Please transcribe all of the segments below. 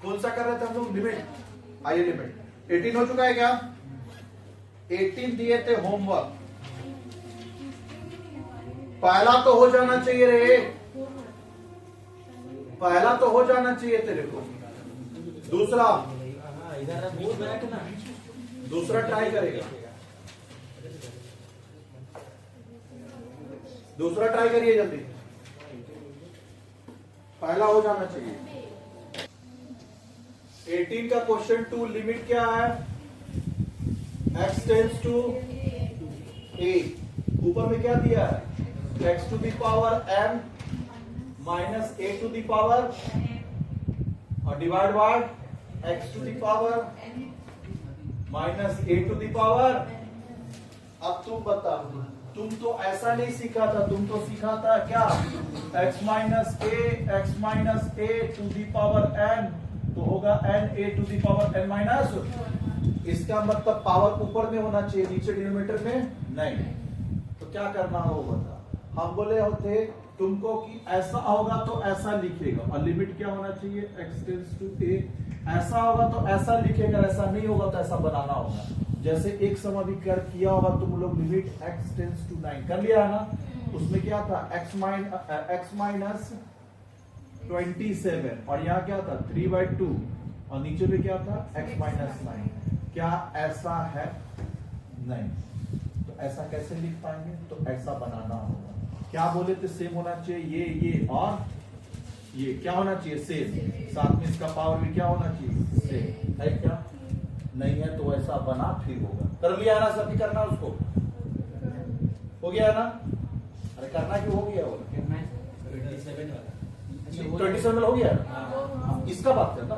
कौन सा कर रहे थे हम लोग? लिमिट। आइए लिमिट 18 हो चुका है क्या? 18 दिए थे होमवर्क, पहला तो हो जाना चाहिए रे, पहला तो हो जाना चाहिए तेरे को। दूसरा दूसरा ट्राई करेगा, दूसरा ट्राई करिए जल्दी, पहला हो जाना चाहिए। 18 का क्वेश्चन 2 लिमिट क्या है? x टेंड्स टू a, ऊपर में क्या दिया है? x to the power m minus a to the power और divide by x to the power minus a to the power. अब तुम बता, तुम तो ऐसा नहीं सीखा था, तुम तो सीखा था क्या? x minus a to the power n, तो होगा n a to the power n minus. इसका मतलब पावर ऊपर में होना चाहिए, नीचे डिनोमिनेटर में नहीं। तो क्या करना हो बता? हम बोले होते तुमको कि ऐसा होगा तो ऐसा लिखेगा, और लिमिट क्या होना चाहिए? x tends to a। ऐसा होगा तो ऐसा लिखेगा, ऐसा नहीं होगा तो ऐसा बनाना होगा। जैसे एक समय भी कर किया होगा तुम लोग, लिमिट x टेंड्स टू 9 कर लिया है ना? उसमें क्या था? x माइनस 27, और यहाँ क्या था? 3/2, और नीचे में क्या था? x minus 9। क्या ऐसा है? नहीं। तो ऐसा कैसे लिख पाएंगे? तो ऐसा बनाना होगा। क्या बोले थे? सेम होना चाहिए, ये और ये क्या होना चाहिए? सेम। साथ में इसका पावर भी क्या होना चाहिए? सेम। है क्या? नहीं है तो ऐसा बना, फिर होगा। कर लिया ना? सभी करना उसको, हो गया ना? अरे करना क्यों? हो गया वो 27 हो गया ना? इसका बात करना।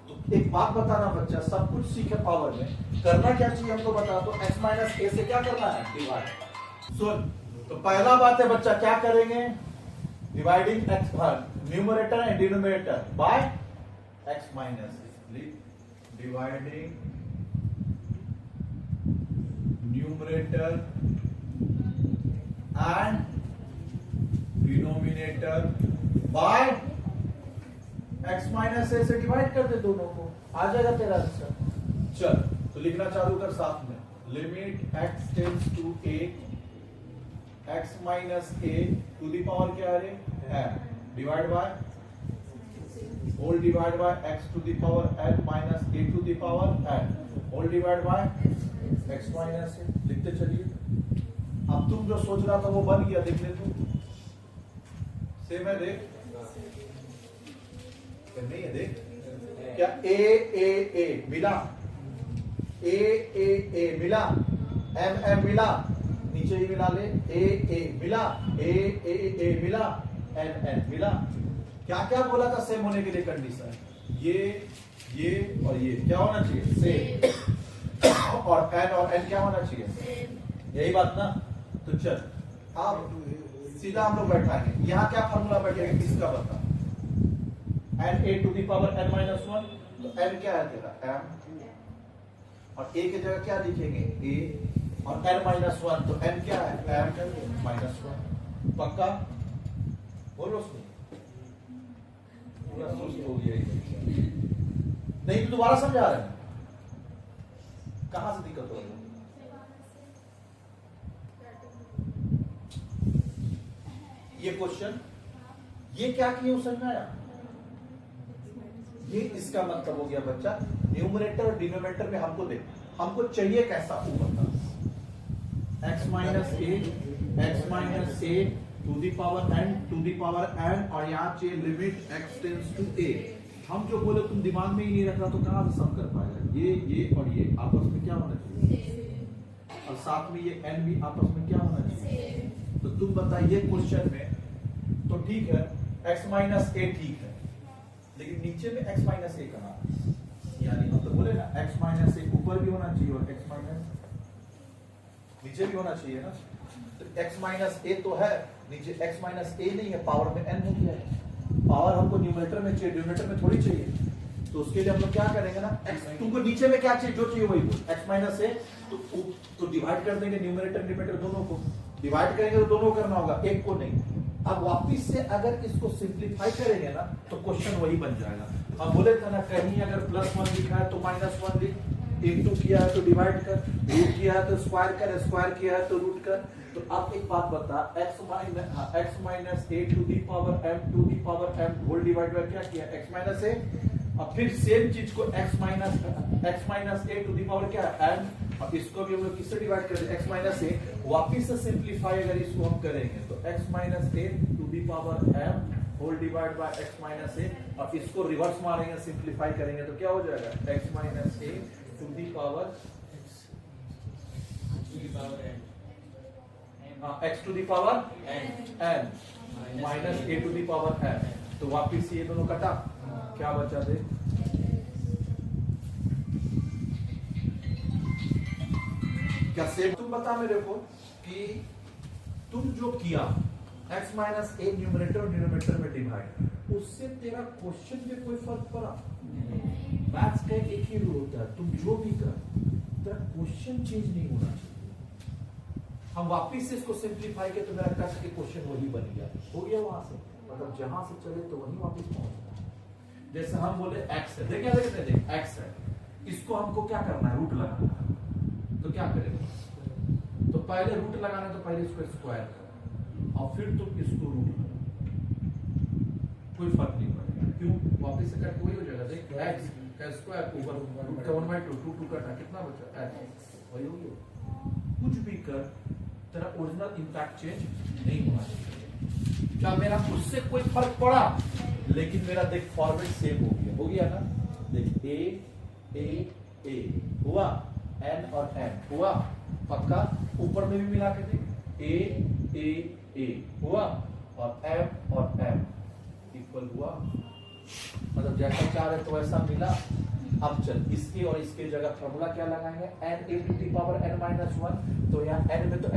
तो एक बात बताना बच्चा, सब कुछ सीखे पावर में, करना क्या चाहिए हमको बता। तो x माइनस a से क्या करना है? डिवाइड। सुन, तो पहला बात है बच्चा, क्या करेंगे? Dividing x numerator and denominator by x minus a। Dividing numerator and denominator by x minus a से डिवाइड कर दे दोनों को, आ जाएगा तेरा आंसर। चल तो लिखना चालू कर साथ में। Limit x tends to a, x minus a to the power क्या है? Divide by whole divide by x to the power n minus a to the power n whole divide by x minus a। लिखते चलिए। अब तुम जो सोच रहा था वो बन गया, देख ले तू। सेम है, देख नहीं है? देख क्या a मिला, a मिला, m मिला, नीचे ही मिला ले, a मिला, a मिला, n मिला। क्या क्या बोला था सेम होने के लिए कंडीशन? ये और ये क्या होना चाहिए? सेम। और n और n क्या होना चाहिए? यही बात ना? तो चल अब सीधा हम लोग बैठाएंगे। यहाँ क्या फॉर्मूला बैठेगा किसका बता? n a to the power n minus 1, तो n क्या है तेरा? m, और a की जगह क्या लिखेंगे? a, और n माइनस 1, तो n क्या है? m minus 1। पक्का? बोलो उसमें पूरा सुस्त हो गया नहीं तो दोबारा समझा रहे हैं। कहां से दिक्कत हो रही है? ये क्वेश्चन, ये क्या किया समझ में आया? ये इसका मतलब हो गया बच्चा, न्यूमरेटर और डिनोमिनेटर में हमको दे, हमको चाहिए कैसा? ऊपर का x minus a to the power n और यहाँ चाहिए limit x tends to a। हम जो बोले तुम दिमाग में ही नहीं रख रहा तो कहां से सम कर पाएगा? ये और ये आपस में क्या होना चाहिए? और साथ में ये n भी आपस में क्या होना चाहिए? तो तुम बताइए क्वेश्चन में तो ठीक है, x माइनस a ठीक है, लेकिन नीचे में x माइनस a कहाँ? यानी हम तो बोले ना x माइनस a ऊपर भी होना चाहिए और x माइनस नीचे भी होना चाहिए ना। तो x माइनस a तो है नीचे, x माइनस a नहीं है, पावर में n हो गया है। पावर हमको न्यूमरेटर में चाहिए, डिनोमिनेटर में थोड़ी चाहिए। तो उसके लिए हम लोग क्या करेंगे ना, x तुमको नीचे में क्या चाहिए? जो चाहिए वही बोल। x माइनस a तो डिवाइड कर देंगे, न्यूमरेटर डिनोमिनेटर दोनों को डिवाइड करेंगे तो दोनों करना होगा, एक को नहीं। अब वापिस से अगर इसको सिंप्लीफाई करेंगे ना तो क्वेश्चन वही बन जाएगा। हम बोले थे ना कहीं अगर +1 लिखा है तो -1 लिख, इंटू किया है तो डिवाइड कर, रूट किया है तो स्क्वायर कर, स्क्वायर किया है तो रूट कर। तो आप एक बात बता, x minus a to the power m whole divide by क्या किया, x माइनस a। अब फिर सेम चीज को x minus a to the power क्या है m, और इसको भी हम लोग किससे डिवाइड कर दें, x माइनस a। वापिस से सिंप्लीफाई अगर इसको हम करेंगे तो x minus a to the power m whole divide by x minus a, और इसको रिवर्स मारेंगे सिंप्लीफाई करेंगे तो क्या हो जाएगा, x minus a to the power x to the power n minus a to the power n। तो वापिस ये दोनों कटा, क्या बचा दे, क्या सेम। तुम बता मेरे को कि तुम जो किया x माइनस a न्यूमरेटर और डिनोमिनेटर में डिवाइड, उससे तेरा क्वेश्चन में कोई फर्क पड़ा? मैथ्स का एक ही रूल होता है, तुम जो भी कर तेरा क्वेश्चन चेंज नहीं होना चाहिए। हम वापिस से इसको सिंप्लीफाई किया तो मेरा कट के क्वेश्चन वही बन गया, हो गया वहां से, मतलब जहां से चले तो वहीं वापिस पहुंचना है। जैसे हम बोले x है, देख x है, इसको हमको क्या करना है, रूट लगाना है, तो क्या करेंगे, तो पहले रूट लगाना है तो पहले इसको स्क्वायर करो और फिर तुम इसको रूट करो, कोई फर्क नहीं पड़ेगा, क्यों, वापिस से करके वही हो जाएगा। देख x का स्क्वायर ऊपर रूट का 1/2 2 कटा, कितना बचा x, वही हो गया। कुछ भी कर तेरा ओरिजिनल इंपैक्ट चेंज नहीं होना चाहिए। क्या मेरा उससे कोई फर्क पड़ा, लेकिन मेरा देख फॉर्मेट सेम हो गया ना, देख a हुआ, n और n हुआ, पक्का, ऊपर में भी मिला के देख a हुआ और m और m इक्वल हुआ, मतलब जैसा चाह रहे तो वैसा मिला। अब चल इसके और इसके जगह फॉर्मूला क्या लगाएंगे, n a to the power n minus 1, तो यहाँ n में तो m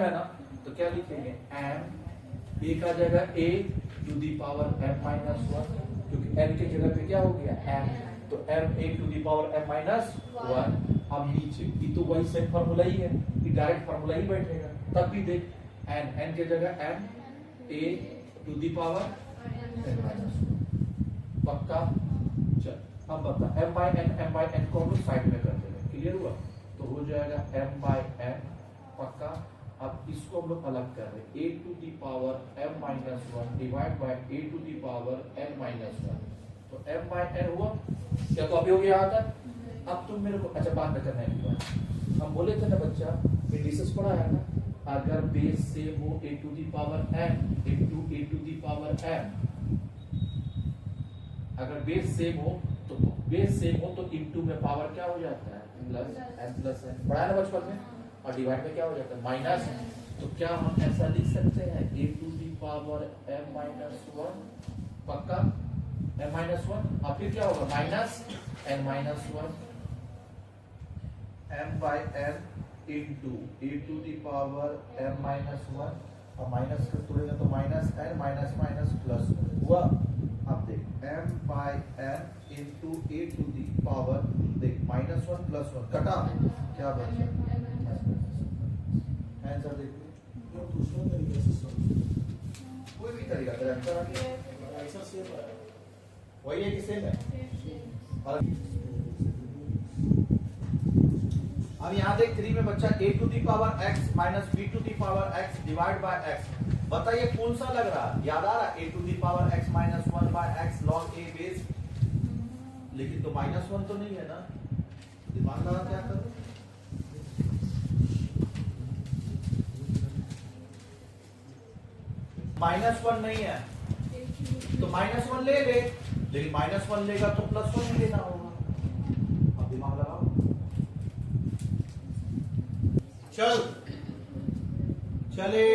है ना, तो क्या लिखेंगे, m a का जगह a to the power m minus 1, क्योंकि n के जगह पे क्या हो गया m, तो m a to the power m minus 1। अब नीचे ये तो वही सेम फॉर्मूला ही है, ये डायरेक्ट फॉर्मूला ही बैठेगा, तब भी देख n के जगह m a to the power n minus 1, पक्का। चल अब बता m बाय n को हम लोग साइड में कर देंगे, क्लियर हुआ, तो हो जाएगा m बाय n, पक्का। अब इसको हम लोग अलग कर रहे हैं, a to the power m minus 1 divide by a to the power n minus 1, तो m बाय n हुआ, क्या कॉपी हो गया यहाँ तक। अब तुम मेरे को अच्छा बात में करना है, हम बोले थे ना बच्चा, इंडिसेस पढ़ा है ना, अगर बेस सेम हो a to the power n into a to the power m, अगर बेस सेम हो तो इनटू में पावर क्या हो जाता है, प्लस n, पढ़ा है ना बचपन में, और डिवाइड में क्या हो जाता है, माइनस। तो क्या हम ऐसा लिख सकते हैं, a to the power m minus 1, पक्का, m माइनस 1, और फिर क्या होगा, minus n minus 1 m by n into a to the power m minus 1, और माइनस कर तोड़ेगा तो minus n minus minus plus हुआ। अब देख m by n into a to the power, देख -1 + 1 कटा, क्या बचा, आंसर देख लो, दूसरा तरीके से कोई भी तरीका तेरा आंसर सेम है, वही है कि सेम है। और अब यहाँ देख 3 में बच्चा a to the power x minus b to the power x divide by x, बताइए कौन सा लग रहा है, याद आ रहा, a to the power x minus 1 by x log a base, लेकिन तो -1 तो नहीं है ना, दिमाग लगा क्या करो, -1 नहीं है तो -1 ले ले, लेकिन -1 लेगा तो +1 ही लेना होगा, अब दिमाग लगाओ। चले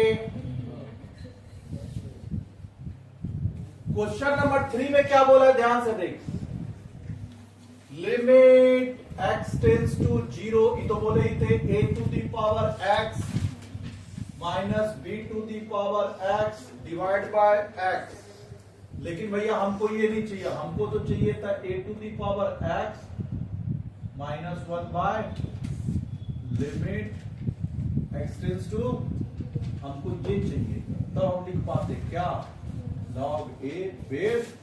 क्वेश्चन नंबर 3 में क्या बोला, ध्यान से देख, लिमिट x टेंड्स टू 0, ये तो बोले ही थे a to the power x minus b to the power x divide by x, लेकिन भैया हमको ये नहीं चाहिए, हमको तो चाहिए था a to the power x minus 1 by limit x tends to, हमको ये चाहिए, तब हम लिख पाते क्या, log a बेस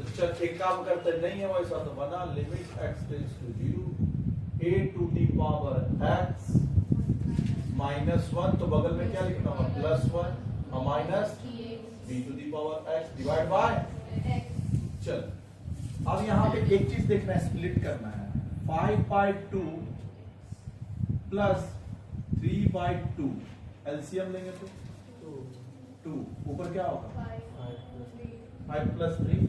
तो चल एक काम करते, नहीं है वैसा तो बना limit x tends to 0 a to the power x -1, तो बगल में क्या लिखना होगा +1 और minus b to the power x divide by चल अब यहां पे एक चीज देखना है, स्प्लिट करना है 5/2 प्लस 3/2 एलसीएम लेंगे तो 2 ऊपर क्या होगा 5 प्लस 3।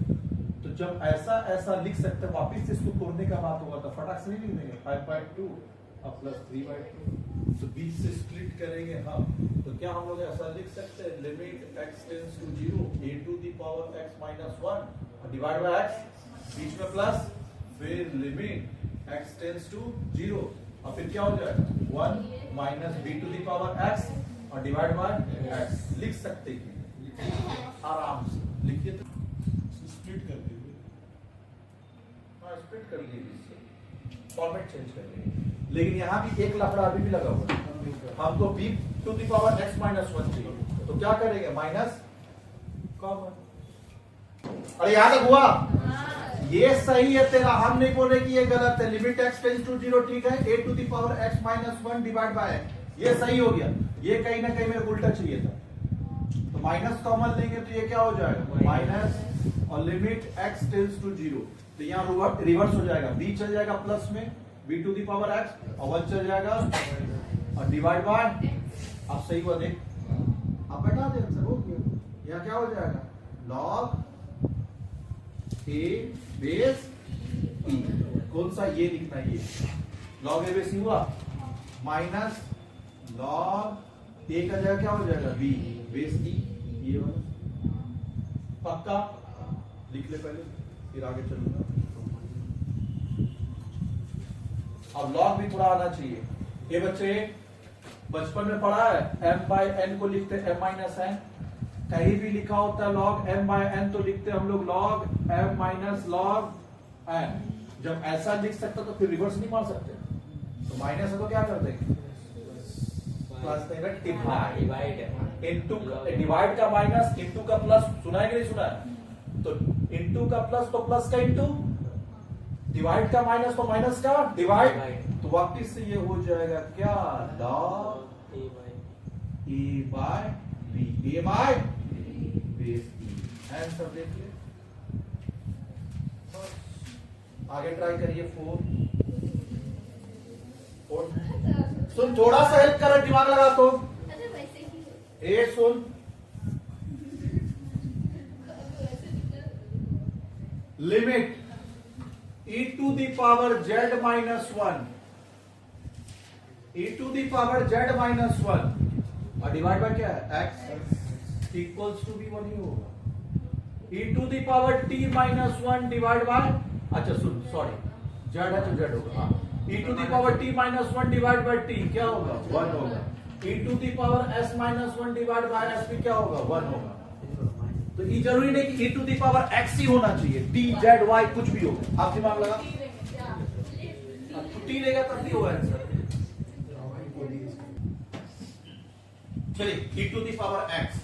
तो जब ऐसा लिख सकते हैं, वापिस से इसको तोड़ने का बात होगा तो फटाक से नहीं लिख देंगे 5/2 और प्लस 3/2, तो बीच से स्प्लिट करेंगे हम, तो क्या हम लोग ऐसा लिख सकते हैं limit x tends to 0 a to the power x -1 divide by x, बीच में प्लस, फिर लिमिट x टेंड्स टू 0 और फिर क्या हो जाएगा 1 minus b to the power x और डिवाइड बाय x। लिख सकते हैं आराम से, लिखिए तो स्प्लिट कर दीजिए। हाँ स्प्लिट कर दीजिए, फॉर्मेट चेंज कर दीजिए, लेकिन यहाँ भी एक लफड़ा अभी भी लगा हुआ है, हमको b to the power x -1 चाहिए, तो क्या करेंगे माइनस कॉमन। अरे यहाँ तक हुआ, ये सही है तेरा, हम नहीं बोल रहे कि ये गलत है। लिमिट x टेंड्स टू 0 ठीक है, a to the power x -1 divide by x, ये सही हो गया। ये कहीं ना कहीं मेरे को उल्टा चाहिए था, तो माइनस कॉमन लेंगे तो ये क्या हो जाएगा माइनस और लिमिट x टेंड्स टू 0, तो यहाँ रिवर्स हो जाएगा, b चल जाएगा प्लस में b to the power x और 1 चल जाएगा और डिवाइड बाय, अब सही हुआ देख, अब बैठा दे आंसर हो गया। यहाँ क्या हो जाएगा log a बेस e, कौन सा ये लिखना है, ये log a बेस e हुआ माइनस log a का जगह क्या हो जाएगा b बेस e, ये वाला पक्का लिख ले पहले फिर आगे चलूंगा। अब log भी थोड़ा आना चाहिए। ये बच्चे बचपन में पढ़ा है m/n को लिखते m - n, कहीं भी लिखा होता है log m/n तो लिखते हम लोग log m - log n। जब ऐसा लिख सकते तो फिर रिवर्स नहीं मार सकते, तो माइनस है तो क्या करते हैं प्लस देगा, डिवाइड इनटू, डिवाइड का माइनस इनटू का प्लस, सुना है कि नहीं सुना है, तो इनटू का प्लस तो प्लस का इनटू, डिवाइड का माइनस तो माइनस का डिवाइड, तो वापिस से ये हो जाएगा क्या log a by b, a by base e। Answer देखिए, आगे ट्राई करिए 4। सुन थोड़ा सा हेल्प कर, दिमाग लगा तो ए सुन, limit e to the power z -1, e to the power z -1 और डिवाइड बाय क्या है x इक्वल्स टू भी 1 ही होगा, e to the power t -1 divide by, अच्छा सुन सॉरी z है तो z होगा, हाँ e to the power t -1 divide by t क्या होगा 1 होगा, e to the power s -1 divide by s भी क्या होगा 1 होगा। तो ये जरूरी नहीं कि e to the power x ही होना चाहिए, t z y कुछ भी हो, आप दिमाग लगा, t लेगा तब भी होगा आंसर। चलिए e to the power x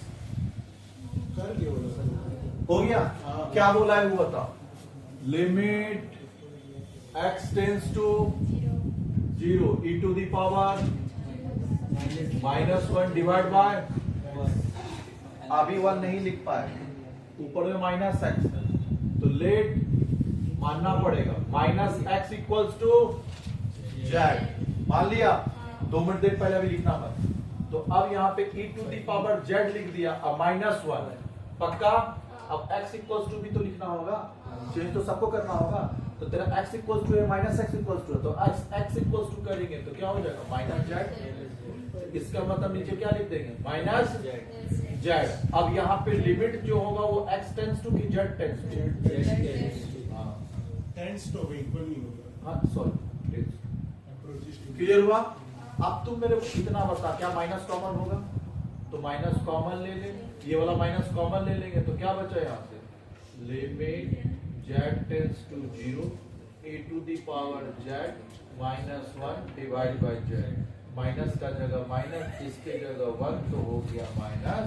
कर दिया बोला सर, हो गया, क्या बोला है वो बता, limit x tends to 0 e to the power -1 divide by, अभी 1 नहीं लिख पाए, ऊपर में माइनस एक्स, तो लेट मानना पड़ेगा minus x equals to z, मान लिया 2 मिनट देर पहले अभी लिखना मत, तो अब यहाँ पे e to the power z लिख दिया, अब -1 पक्का, अब x इक्वल्स टू भी तो लिखना होगा, चेंज तो सबको करना होगा, तो तेरा x इक्वल्स टू है माइनस एक्स इक्वल्स टू है, तो x इक्वल्स टू करेंगे तो क्या हो जाएगा माइनस z, इसका मतलब नीचे क्या लिख देंगे माइनस z। अब यहाँ पे लिमिट जो होगा वो x टेंड्स टू कि z टेंड्स टू, टेंस तो इक्वल नहीं होगा, हाँ सॉरी अप्रोचेस टू क्लियर हुआ। अब तुम मेरे को इतना बता, क्या माइनस कॉमन होगा, तो माइनस कॉमन ले ले, ये वाला माइनस कॉमन ले लेंगे तो क्या बचा यहाँ से, limit z tends to 0 a to the power z -1 divide by z, minus का जगह माइनस, इसके जगह 1 तो हो गया माइनस